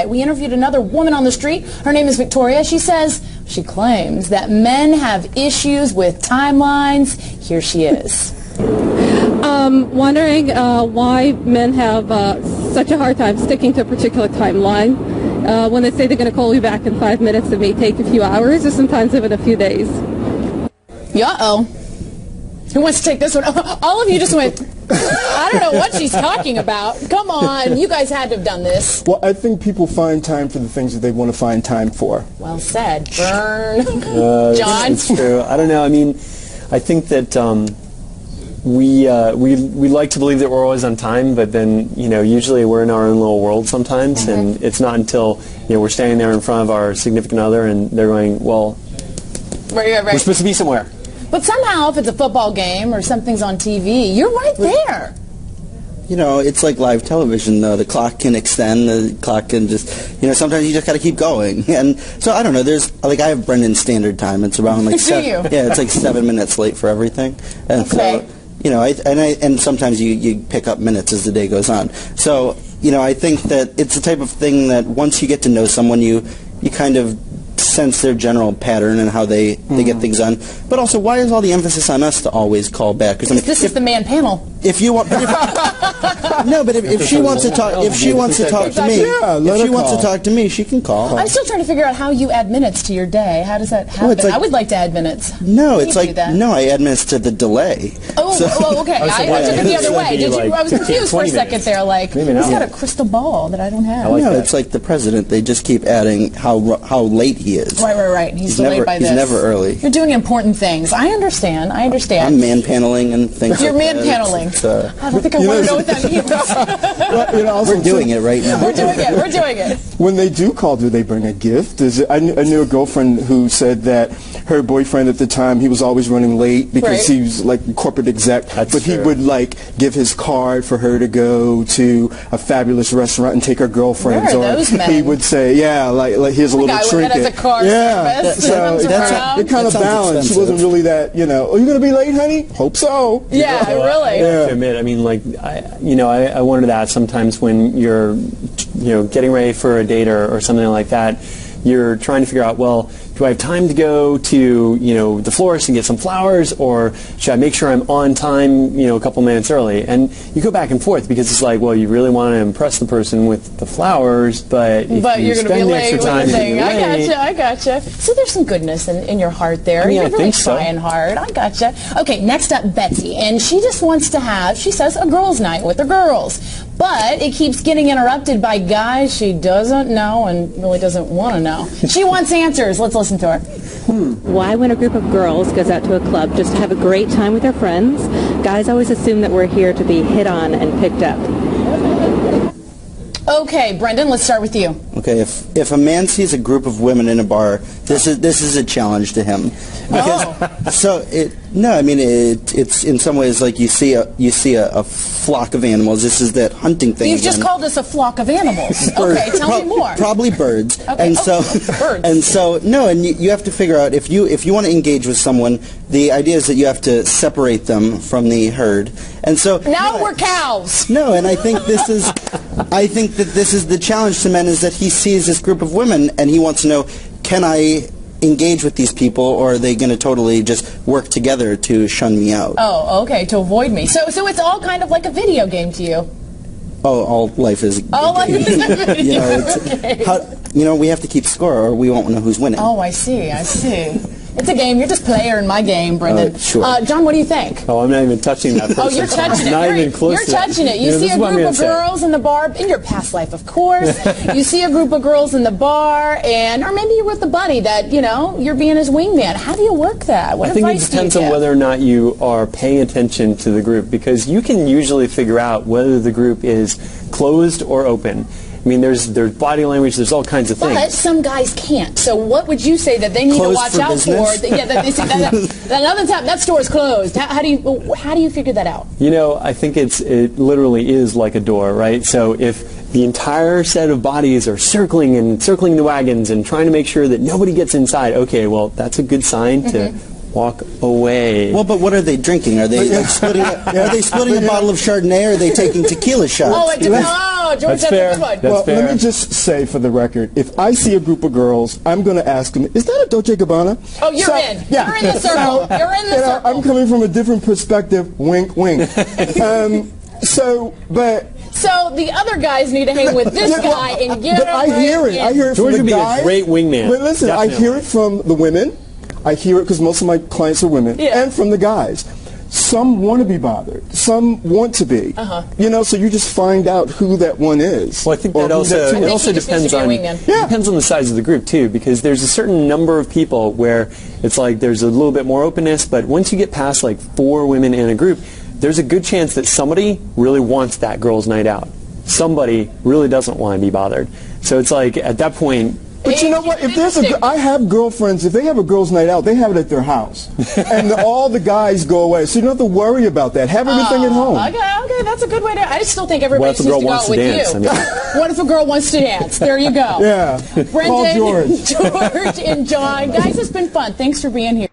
We interviewed another woman on the street. Her name is Victoria. She claims that men have issues with timelines. Here she is. Wondering why men have such a hard time sticking to a particular timeline. When they say they're going to call you back in 5 minutes, it may take a few hours or sometimes even a few days. Uh-oh. Who wants to take this one? All of you just went, I don't know what she's talking about. Come on, you guys had to have done this. Well, I think people find time for the things that they want to find time for. Well said. Burn. John? It's true. I don't know. I mean, I think that we like to believe that we're always on time, but then, usually we're in our own little world sometimes, and it's not until, we're standing there in front of our significant other and they're going, well, right. We're supposed to be somewhere. But somehow, if it's a football game or something's on TV, you're right there. It's like live television, though. The clock can extend, the clock can just, sometimes you just got to keep going. And so, I don't know, I have Brendan's standard time. It's around like it's like 7 minutes late for everything. And okay. So, and sometimes you pick up minutes as the day goes on. So, I think that it's the type of thing that once you get to know someone, you kind of sense their general pattern and how they get things done. But also, why is all the emphasis on us to always call back? Because this is the man panel. If you want, if she wants to talk, if she wants to talk to me, she can call. I'm still trying to figure out how you add minutes to your day. How does that happen? I would like to add minutes. No, it's like I add minutes to the delay. Oh, okay. I took it the other way. I was confused for a second there. Like, he's got a crystal ball that I don't have. No, it's like the president. They just keep adding how late he is. Right. He's delayed by this. He's never early. You're doing important things. I understand. I'm man-paneling and things You're like man-paneling. I don't think I want to know what that means. We're doing it right now. We're doing it. When they do call, do they bring a gift? I knew a girlfriend who said that her boyfriend at the time, he was always running late because he was like a corporate exec. He would give his card for her to go to a fabulous restaurant and take her girlfriends. Where are those men? He would say, here's a little trinket. As a car so it kind of balanced. She wasn't really that, are you going to be late, honey? Hope so. Yeah, really. I have to admit, I mean, I wonder that sometimes when you're, getting ready for a date or something like that, you're trying to figure out, well, do I have time to go to, the florist and get some flowers, or should I make sure I'm on time, a couple minutes early? And you go back and forth because it's like, well, you really want to impress the person with the flowers, but if you you're spend the extra time, I gotcha. So there's some goodness in your heart there. You're really trying hard. I gotcha. Okay, next up, Betsy, and she just wants to have, she says, a girls' night with her girls. But it keeps getting interrupted by guys she doesn't know and really doesn't want to know. She wants answers. Let's listen to her. Why, when a group of girls goes out to a club just to have a great time with their friends, guys always assume that we're here to be hit on and picked up? Okay, Brendan, let's start with you. Okay, if a man sees a group of women in a bar, this is a challenge to him. Because, it's in some ways like you see a flock of animals. This is that hunting thing. You've just called us a flock of animals. Okay, tell me more. Probably birds. Okay. Birds. And you have to figure out if you want to engage with someone, the idea is that you have to separate them from the herd. And so now we're cows. No, and I think this is the challenge to men, is that he sees this group of women and he wants to know, can I engage with these people, or are they going to totally just work together to shun me out? Oh, okay, to avoid me. So it's all kind of like a video game to you. Oh, all life is. All life is a video. We have to keep score, or we won't know who's winning. Oh, I see. It's a game. You're just player in my game, Brendan. Sure. John, what do you think? Oh, I'm not even touching that person. Oh, you're touching it. Not even close You're touching it. You see a group of girls in the bar, in your past life, of course. You see a group of girls in the bar, or maybe you're with a buddy that, you're being his wingman. How do you work that? What advice do you give? I think it depends on whether or not you are paying attention to the group, because you can usually figure out whether the group is closed or open. I mean, there's body language, there's all kinds of things. But some guys can't. So what would you say that they need to watch out for? Another time, that store is closed. How do you figure that out? I think it literally is like a door, right? So if the entire set of bodies are circling the wagons and trying to make sure that nobody gets inside, okay, well, that's a good sign to walk away. Well, but what are they drinking? Are they splitting a bottle of Chardonnay, or are they taking tequila shots? Oh, George, that's fair. a good one. That's fair. Let me just say for the record, if I see a group of girls, I'm going to ask them, is that a Dolce & Gabbana? Oh, you're in. Yeah. You're in the circle. You're in the circle. I'm coming from a different perspective. Wink, wink. So the other guys need to hang with this guy and get But I hear it. I hear it George from would the be guys. a great wingman. But listen, Definitely. I hear it from the women. I hear it because most of my clients are women, and from the guys. Some want to be bothered. Some want to be. You know, so you just find out who that one is. Well, I think that also depends on the size of the group too, because there's a certain number of people where it's like there's a little bit more openness, but once you get past like 4 women in a group, there's a good chance that somebody really wants that girls' night out. Somebody really doesn't want to be bothered. So it's like at that point. But you know what? If there's I have girlfriends. If they have a girls' night out, they have it at their house, and all the guys go away. So you don't have to worry about that. Have everything at home. Okay, that's a good way to. I just still think everybody needs to go out with dance? you. What if a girl wants to dance? There you go. Yeah. Brendan, Call George. George, and John, guys, it's been fun. Thanks for being here.